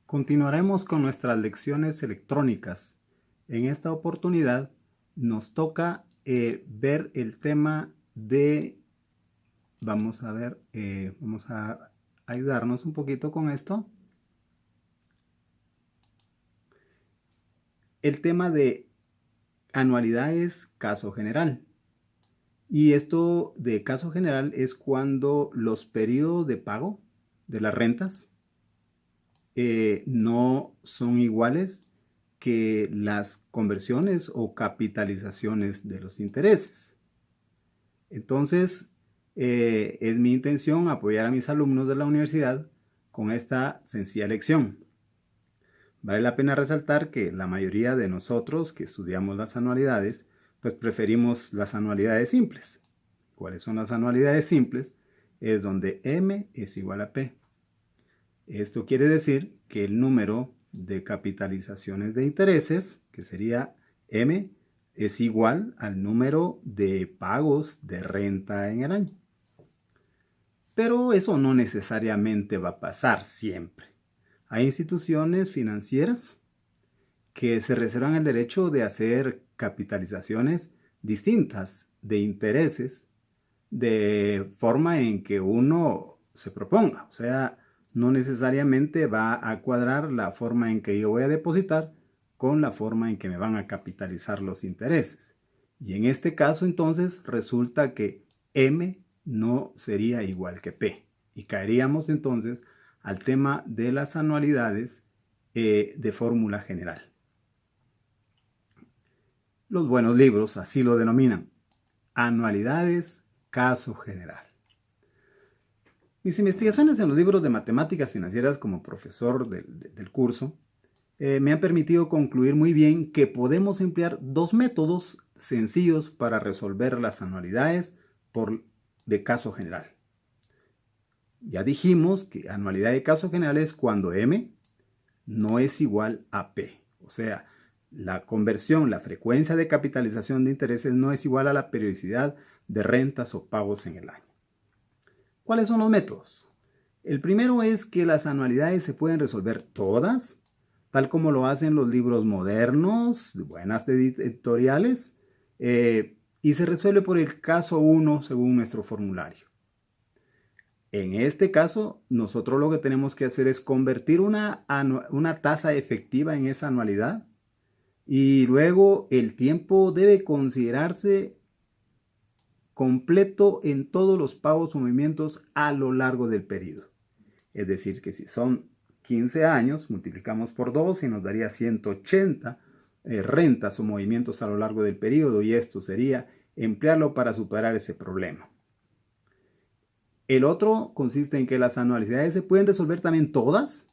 Continuaremos con nuestras lecciones electrónicas. En esta oportunidad nos toca ver el tema de, vamos a ayudarnos un poquito con esto. El tema de anualidades, caso general. Y esto de caso general es cuando los periodos de pago de las rentas no son iguales que las conversiones o capitalizaciones de los intereses. Entonces, es mi intención apoyar a mis alumnos de la universidad con esta sencilla lección. Vale la pena resaltar que la mayoría de nosotros que estudiamos las anualidades, pues preferimos las anualidades simples. ¿Cuáles son las anualidades simples? Es donde M es igual a P. Esto quiere decir que el número de capitalizaciones de intereses, que sería M, es igual al número de pagos de renta en el año. Pero eso no necesariamente va a pasar siempre. Hay instituciones financieras que se reservan el derecho de hacer capitalizaciones distintas de intereses de forma en que uno se proponga. O sea, no necesariamente va a cuadrar la forma en que yo voy a depositar con la forma en que me van a capitalizar los intereses. Y en este caso entonces resulta que M no sería igual que P. Y caeríamos entonces al tema de las anualidades de fórmula general. Los buenos libros así lo denominan: anualidades, caso general. Mis investigaciones en los libros de matemáticas financieras como profesor del curso me han permitido concluir muy bien que podemos emplear dos métodos sencillos para resolver las anualidades de caso general. Ya dijimos que anualidad de caso general es cuando M no es igual a P. O sea, la conversión, la frecuencia de capitalización de intereses no es igual a la periodicidad de rentas o pagos en el año. ¿Cuáles son los métodos? El primero es que las anualidades se pueden resolver todas, tal como lo hacen los libros modernos, buenas editoriales, y se resuelve por el caso 1 según nuestro formulario. En este caso, nosotros lo que tenemos que hacer es convertir una tasa efectiva en esa anualidad, y luego el tiempo debe considerarse completo en todos los pagos o movimientos a lo largo del periodo. Es decir, que si son 15 años, multiplicamos por 2 y nos daría 180 rentas o movimientos a lo largo del periodo, y esto sería emplearlo para superar ese problema. El otro consiste en que las anualidades se pueden resolver también todas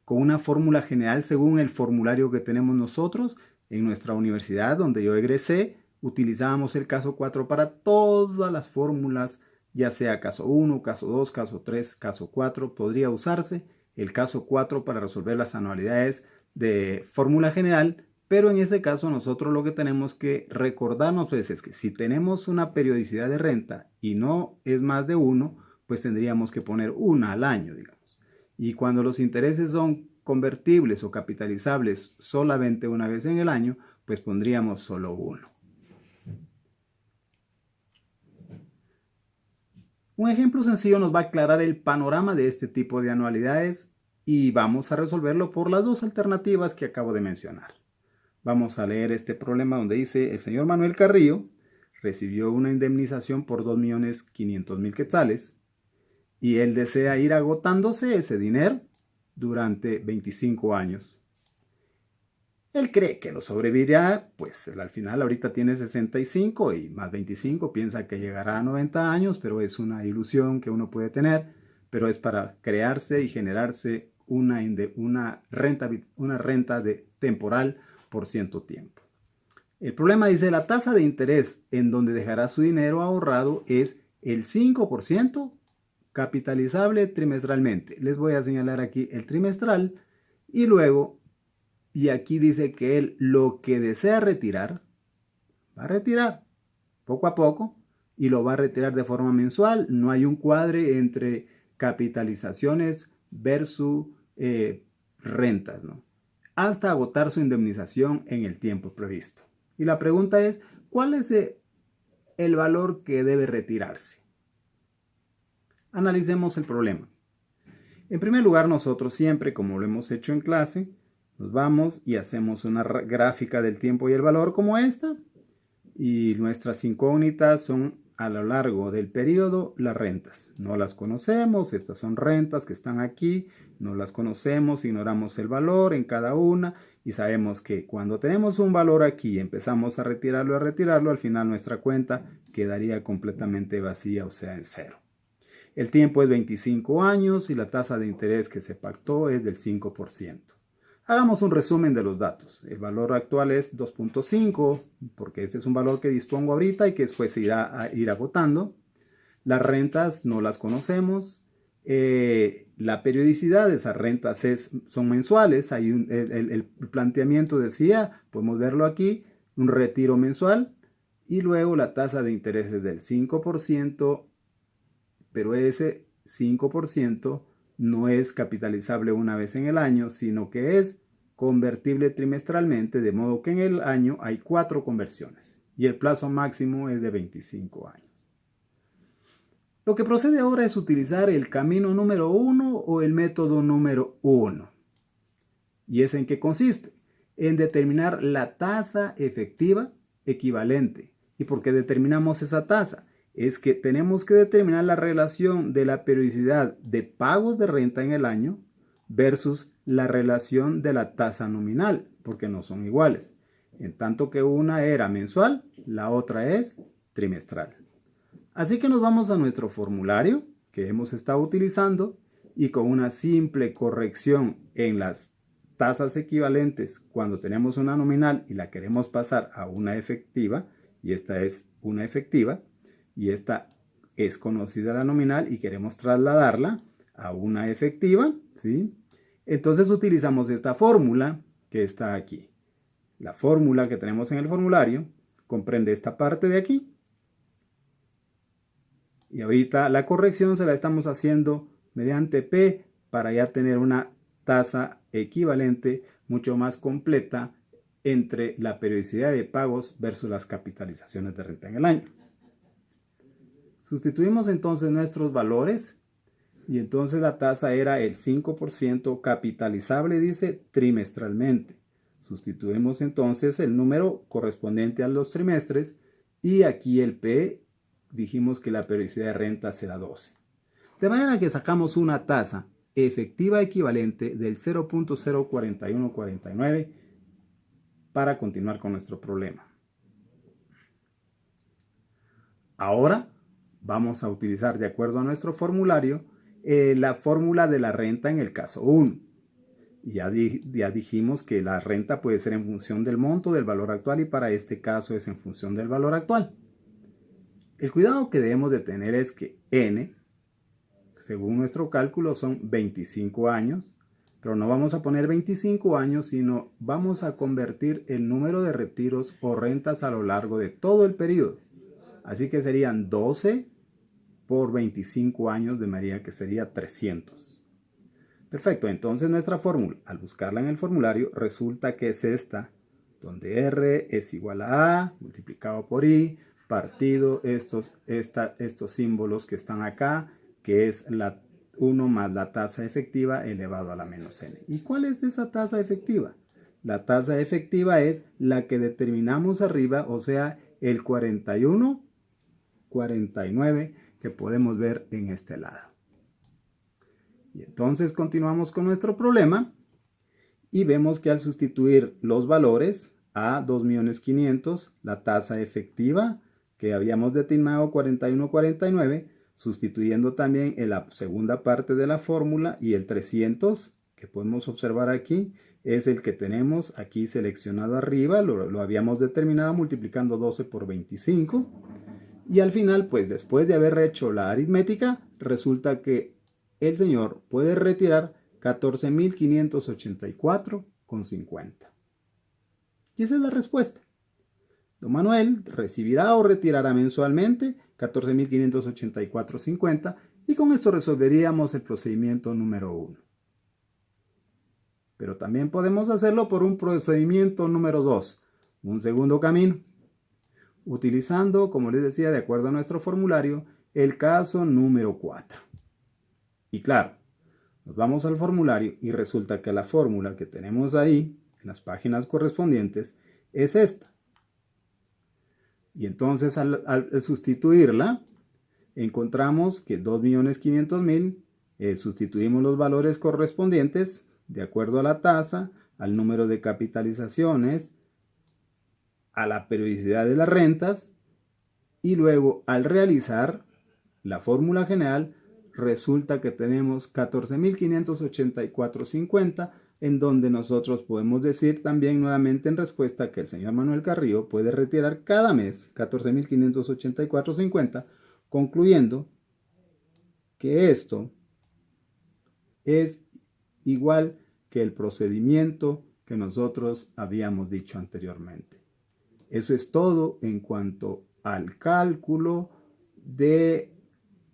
con una fórmula general según el formulario que tenemos nosotros. En nuestra universidad donde yo egresé, utilizábamos el caso 4 para todas las fórmulas, ya sea caso 1, caso 2, caso 3, caso 4. Podría usarse el caso 4 para resolver las anualidades de fórmula general, pero en ese caso nosotros lo que tenemos que recordarnos es que si tenemos una periodicidad de renta y no es más de 1, pues tendríamos que poner una al año, digamos. Y cuando los intereses son convertibles o capitalizables solamente una vez en el año, pues pondríamos solo uno. Un ejemplo sencillo nos va a aclarar el panorama de este tipo de anualidades y vamos a resolverlo por las dos alternativas que acabo de mencionar. Vamos a leer este problema donde dice: el señor Manuel Carrillo recibió una indemnización por 2.500.000 quetzales y él desea ir agotándose ese dinero durante 25 años. Él cree que lo sobrevivirá, pues al final ahorita tiene 65 y más 25, piensa que llegará a 90 años, pero es una ilusión que uno puede tener, pero es para crearse y generarse una renta temporal por cierto tiempo. El problema dice: la tasa de interés en donde dejará su dinero ahorrado es el 5% capitalizable trimestralmente. Les voy a señalar aquí el trimestral y luego, y aquí dice que él lo que desea retirar, va a retirar poco a poco y lo va a retirar de forma mensual. No hay un cuadre entre capitalizaciones versus rentas, ¿no? Hasta agotar su indemnización en el tiempo previsto. Y la pregunta es, ¿cuál es el valor que debe retirarse? Analicemos el problema. En primer lugar, nosotros siempre, como lo hemos hecho en clase, nos vamos y hacemos una gráfica del tiempo y el valor como esta. Y nuestras incógnitas son a lo largo del periodo las rentas. No las conocemos, estas son rentas que están aquí, no las conocemos, ignoramos el valor en cada una y sabemos que cuando tenemos un valor aquí y empezamos a retirarlo, al final nuestra cuenta quedaría completamente vacía, o sea, en cero. El tiempo es 25 años y la tasa de interés que se pactó es del 5%. Hagamos un resumen de los datos. El valor actual es 2.5, porque este es un valor que dispongo ahorita y que después se irá a ir agotando. Las rentas no las conocemos. La periodicidad de esas rentas son mensuales. El planteamiento decía, podemos verlo aquí, un retiro mensual y luego la tasa de interés es del 5%, pero ese 5% no es capitalizable una vez en el año, sino que es convertible trimestralmente, de modo que en el año hay 4 conversiones y el plazo máximo es de 25 años. Lo que procede ahora es utilizar el camino número 1 o el método número 1. ¿Y es en qué consiste? En determinar la tasa efectiva equivalente. ¿Y por qué determinamos esa tasa? Es que tenemos que determinar la relación de la periodicidad de pagos de renta en el año versus la relación de la tasa nominal, porque no son iguales. En tanto que una era mensual, la otra es trimestral. Así que nos vamos a nuestro formulario que hemos estado utilizando y con una simple corrección en las tasas equivalentes cuando tenemos una nominal y la queremos pasar a una efectiva, y esta es una efectiva, y esta es conocida la nominal y queremos trasladarla a una efectiva, ¿sí? Entonces utilizamos esta fórmula que está aquí. La fórmula que tenemos en el formulario comprende esta parte de aquí. Y ahorita la corrección se la estamos haciendo mediante P para ya tener una tasa equivalente mucho más completa entre la periodicidad de pagos versus las capitalizaciones de renta en el año. Sustituimos entonces nuestros valores y entonces la tasa era el 5% capitalizable, dice, trimestralmente. Sustituimos entonces el número correspondiente a los trimestres y aquí el P dijimos que la periodicidad de renta será 12. De manera que sacamos una tasa efectiva equivalente del 0.04149 para continuar con nuestro problema. Ahora vamos a utilizar, de acuerdo a nuestro formulario, la fórmula de la renta en el caso 1. Ya dijimos que la renta puede ser en función del monto, del valor actual, y para este caso es en función del valor actual. El cuidado que debemos de tener es que N, según nuestro cálculo, son 25 años, pero no vamos a poner 25 años, sino vamos a convertir el número de retiros o rentas a lo largo de todo el periodo. Así que serían 12 por 25 años, de manera que sería 300. Perfecto, entonces nuestra fórmula, al buscarla en el formulario, resulta que es esta, donde R es igual a A multiplicado por I, partido estos símbolos que están acá, que es la 1 más la tasa efectiva elevado a la menos N. ¿Y cuál es esa tasa efectiva? La tasa efectiva es la que determinamos arriba, o sea, el 41,49 que podemos ver en este lado. Y entonces continuamos con nuestro problema y vemos que al sustituir los valores a 2.500.000, la tasa efectiva que habíamos determinado 41,49, sustituyendo también en la segunda parte de la fórmula, y el 300 que podemos observar aquí es el que tenemos aquí seleccionado arriba, lo habíamos determinado multiplicando 12 por 25 y al final, pues después de haber hecho la aritmética, resulta que el señor puede retirar 14.584,50. Y esa es la respuesta. Don Manuel recibirá o retirará mensualmente 14.584,50 y con esto resolveríamos el procedimiento número 1. Pero también podemos hacerlo por un procedimiento número 2, un segundo camino, utilizando, como les decía, de acuerdo a nuestro formulario, el caso número 4. Y claro, nos vamos al formulario y resulta que la fórmula que tenemos ahí, en las páginas correspondientes, es esta. Y entonces al sustituirla, encontramos que 2.500.000, sustituimos los valores correspondientes de acuerdo a la tasa, al número de capitalizaciones, a la periodicidad de las rentas, y luego al realizar la fórmula general resulta que tenemos 14.584.50, en donde nosotros podemos decir también nuevamente en respuesta que el señor Manuel Carrillo puede retirar cada mes 14.584.50, concluyendo que esto es igual que el procedimiento que nosotros habíamos dicho anteriormente. Eso es todo en cuanto al cálculo de,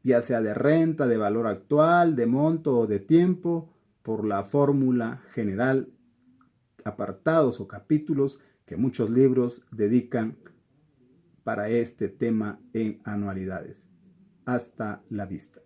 ya sea de renta, de valor actual, de monto o de tiempo, por la fórmula general, apartados o capítulos que muchos libros dedican para este tema en anualidades. Hasta la vista.